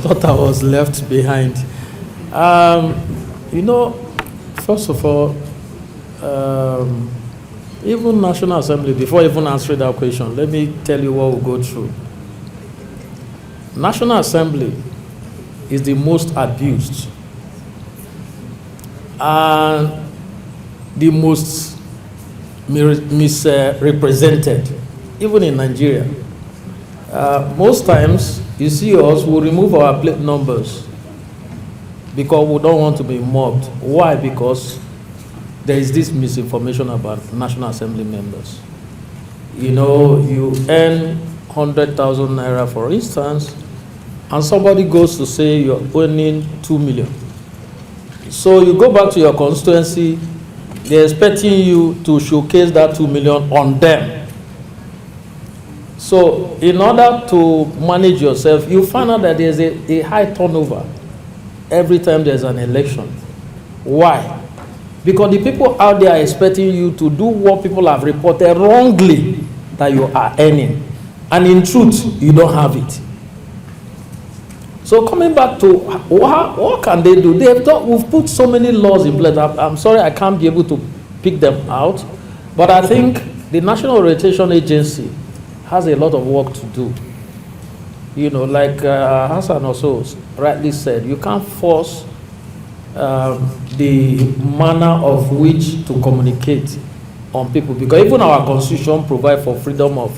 thought I was left behind. You know, first of all, even National Assembly, before even answering that question, let me tell you what we go through. National Assembly is the most abused and the most misrepresented, even in Nigeria. Most times, you see us, we remove our plate numbers because we don't want to be mobbed. Why? Because there is this misinformation about National Assembly members. You know, you earn 100,000 naira, for instance, and somebody goes to say you're earning 2 million. So you go back to your constituency, they're expecting you to showcase that 2 million on them. So in order to manage yourself, you find out that there's a high turnover every time there's an election. Why? Because the people out there are expecting you to do what people have reported wrongly that you are earning. And in truth, you don't have it. So coming back to what can they do? We've put so many laws in place. I'm sorry I can't be able to pick them out. But I think the National Orientation Agency has a lot of work to do. You know, like Hassan also rightly said, you can't force the manner of which to communicate on people, because even our constitution provides for freedom of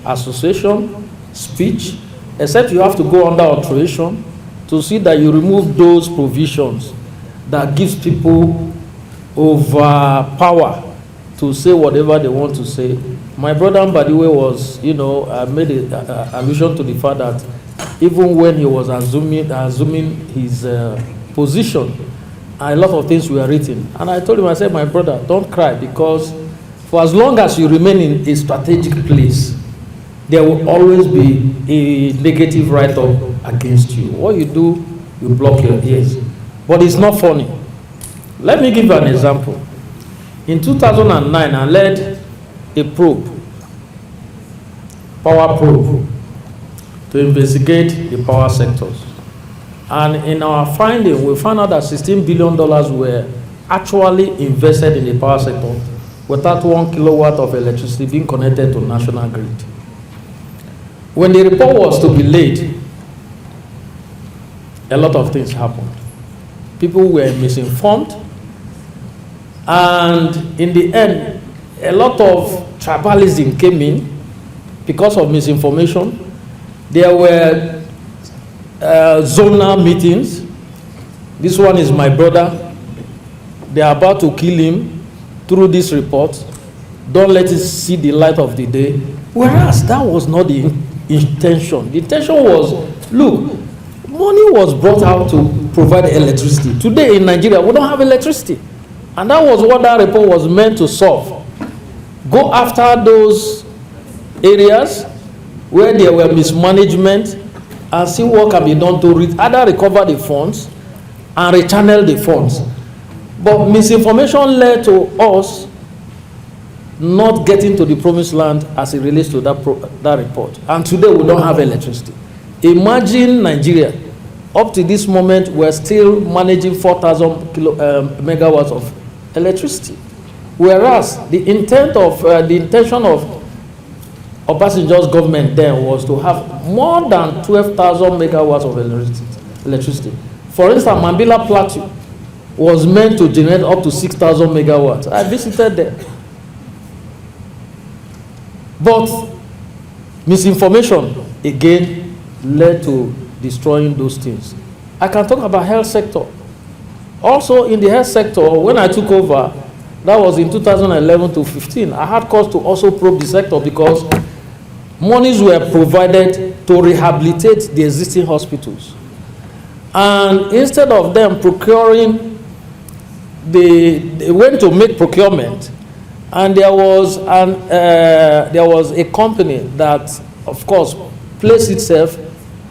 association, speech, except you have to go under alteration to see that you remove those provisions that gives people overpower to say whatever they want to say. My brother Mbadiwe was, you know, made an allusion to the fact that even when he was assuming his position, a lot of things were written. And I told him, I said, my brother, don't cry, because for as long as you remain in a strategic place, there will always be a negative write-up against you. What you do, you block your ears. But it's not funny. Let me give you an example. In 2009, I led a probe, power probe, to investigate the power sectors. And in our finding, we found out that $16 billion were actually invested in the power sector without 1 kilowatt of electricity being connected to national grid. When the report was to be laid, a lot of things happened. People were misinformed, and in the end, a lot of tribalism came in because of misinformation. There were zonal meetings. This one is my brother. They are about to kill him through this report. Don't let it see the light of the day. Whereas that was not the intention. The intention was, look, money was brought out to provide electricity. Today in Nigeria, we don't have electricity. And that was what that report was meant to solve. Go after those areas where there were mismanagement and see what can be done to either recover the funds and rechannel the funds. But misinformation led to us not getting to the promised land as it relates to that report. And today we don't have electricity. Imagine Nigeria. Up to this moment, we're still managing 4,000 megawatts of electricity. Whereas the intention of Obasanjo's government then was to have more than 12,000 megawatts of electricity. For instance, Mambila Plateau was meant to generate up to 6,000 megawatts. I visited there. But misinformation, again, led to destroying those things. I can talk about health sector. Also, in the health sector, when I took over, that was in 2011 to 15, I had cause to also probe the sector because monies were provided to rehabilitate the existing hospitals. And instead of them procuring, they went to make procurement, and there was a company that, of course, placed itself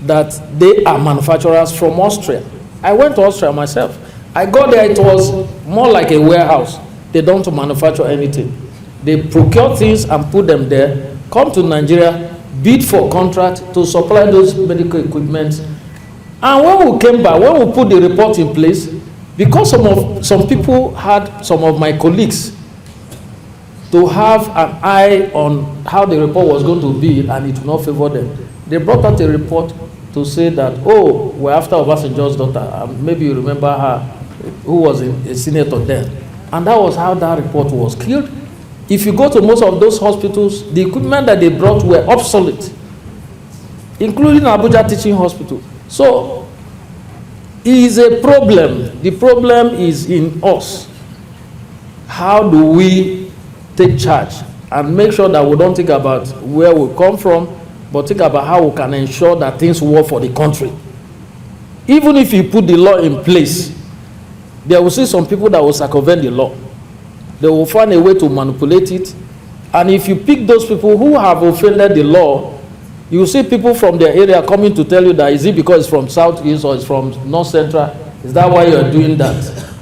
that they are manufacturers from Austria. I went to Austria myself. I got there, it was more like a warehouse. They don't manufacture anything. They procure things and put them there, come to Nigeria, bid for contract to supply those medical equipment And when we came back, when we put the report in place, because some people had some of my colleagues to have an eye on how the report was going to be and it would not favor them, they brought out a report to say that, oh, we're after Obasanjo's daughter. Maybe you remember her, who was a senator then. And that was how that report was killed. If you go to most of those hospitals, the equipment that they brought were obsolete, including Abuja Teaching Hospital. So, it is a problem. The problem is in us. How do we take charge and make sure that we don't think about where we come from, but think about how we can ensure that things work for the country? Even if you put the law in place, there will be some people that will circumvent the law. They will find a way to manipulate it. And if you pick those people who have offended the law, you see people from their area coming to tell you that, is it because it's from Southeast or it's from North Central? Is that why you're doing that?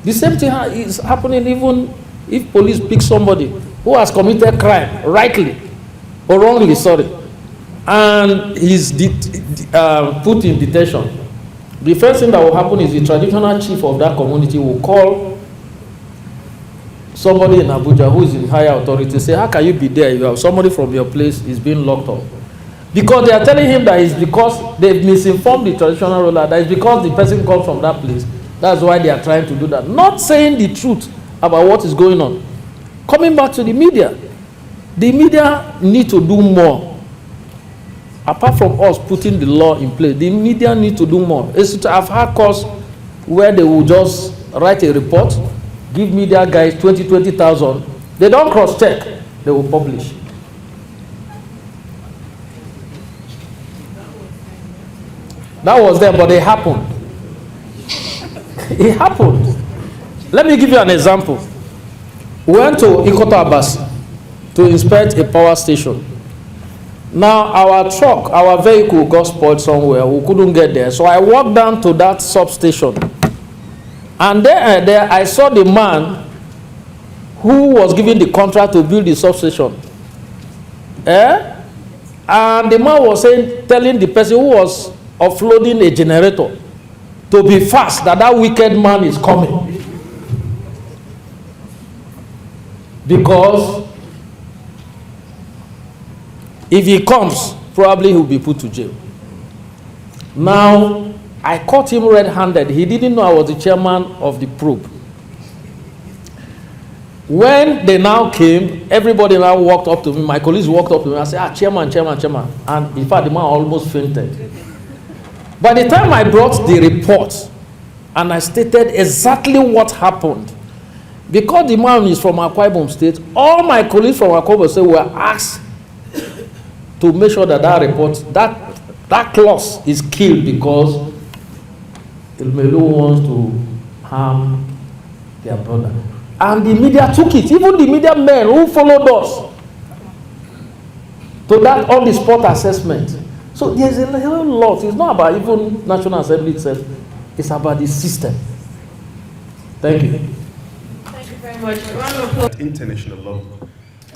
The same thing is happening even if police pick somebody who has committed crime, rightly or wrongly, sorry, and he's put in detention. The first thing that will happen is the traditional chief of that community will call somebody in Abuja who is in higher authority, say, how can you be there? You have somebody from your place is being locked up. Because they are telling him that it's because they've misinformed the traditional ruler, that it's because the person comes from that place. That's why they are trying to do that. Not saying the truth about what is going on. Coming back to the media need to do more. Apart from us putting the law in place, the media need to do more. I've had calls where they will just write a report, give media guys 20,000. They don't cross-check, they will publish. That was there, but it happened. It happened. Let me give you an example. We went to Ikoto Abasi to inspect a power station. Now, our vehicle got spoiled somewhere. We couldn't get there. So I walked down to that substation. And there I saw the man who was given the contract to build the substation. And the man was telling the person who was offloading a generator to be fast, that wicked man is coming. Because if he comes, probably he'll be put to jail. Now, I caught him red-handed. He didn't know I was the chairman of the probe. When they now came, everybody now walked up to me. My colleagues walked up to me and said, chairman. And in fact, the man almost fainted. By the time I brought the report and I stated exactly what happened, because the man is from Akwa Ibom State, all my colleagues from Akwa Ibom State were asked to make sure that that report, that clause is killed because Elumelu wants to harm their brother. And the media took it. Even the media men who followed us to that on-the-spot assessment. So there's a whole lot. It's not about even National Assembly itself. It's about the system. Thank you. Thank you very much. International law.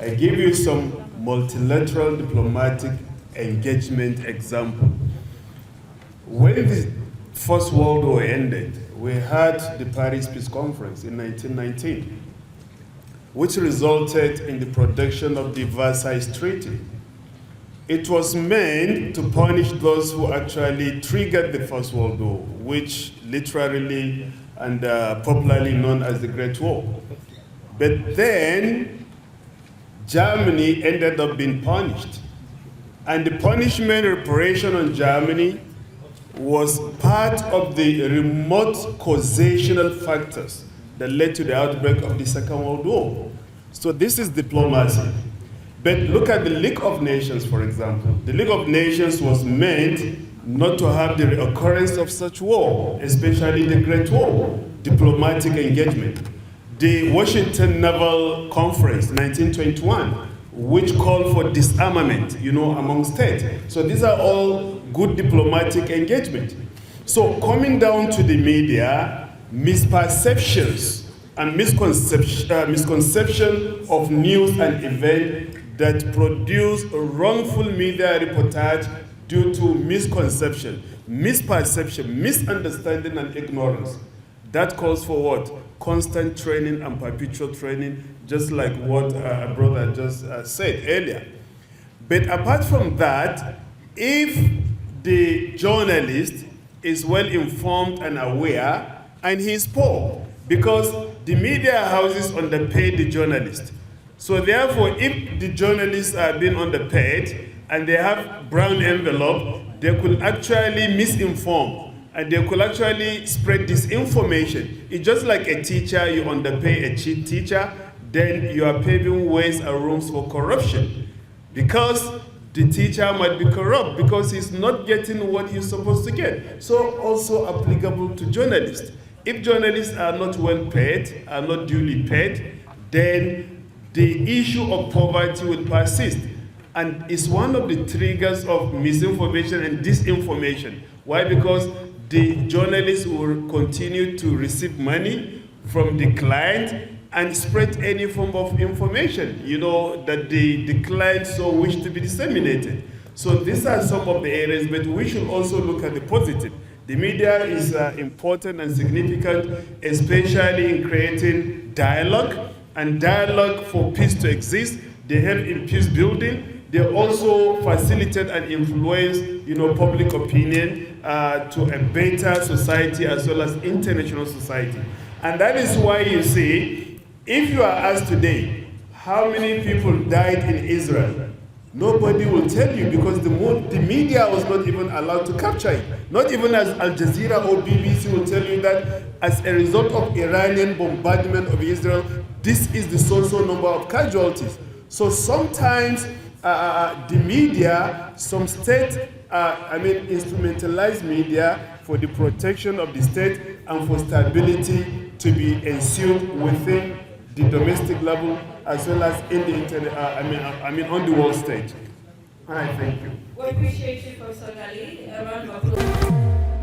I give you some multilateral diplomatic engagement example. When the First World War ended, we had the Paris Peace Conference in 1919, which resulted in the production of the Versailles Treaty. It was meant to punish those who actually triggered the First World War, which literally and popularly known as the Great War. But then Germany ended up being punished. And the punishment reparation on Germany was part of the remote causational factors that led to the outbreak of the Second World War. So this is diplomacy. But look at the League of Nations, for example. The League of Nations was meant not to have the reoccurrence of such war, especially the Great War, diplomatic engagement. The Washington Naval Conference, 1921, which called for disarmament, among states. So these are all good diplomatic engagement. So coming down to the media, misperceptions and misconception of news and events that produce a wrongful media reportage due to misconception, misperception, misunderstanding, and ignorance. That calls for what? Constant training and perpetual training, just like what a brother just said earlier. But apart from that, if the journalist is well informed and aware, and he is poor, because the media houses underpay the journalist. So therefore, if the journalists are being underpaid and they have brown envelope, they could actually misinform and they could actually spread disinformation. It's just like a teacher, you underpay a cheap teacher, then you are paving ways and rooms for corruption. Because the teacher might be corrupt because he's not getting what he's supposed to get. So also applicable to journalists. If journalists are not well paid, are not duly paid, then the issue of poverty will persist. And it's one of the triggers of misinformation and disinformation. Why? Because the journalists will continue to receive money from the client and spread any form of information, that the client so wish to be disseminated. So these are some of the areas, but we should also look at the positive. The media is important and significant, especially in creating dialogue, and dialogue for peace to exist. They help in peace building. They also facilitate and influence, public opinion to a better society as well as international society. And that is why you see, if you are asked today, how many people died in Israel? Nobody will tell you because the media was not even allowed to capture it. Not even as Al Jazeera or BBC will tell you that as a result of Iranian bombardment of Israel, this is the so number of casualties. So sometimes the media, some state, instrumentalize media for the protection of the state and for stability to be ensured within the domestic level as well as in the on the world stage. All right, thank you. We appreciate you, Professor Gali. A round of applause.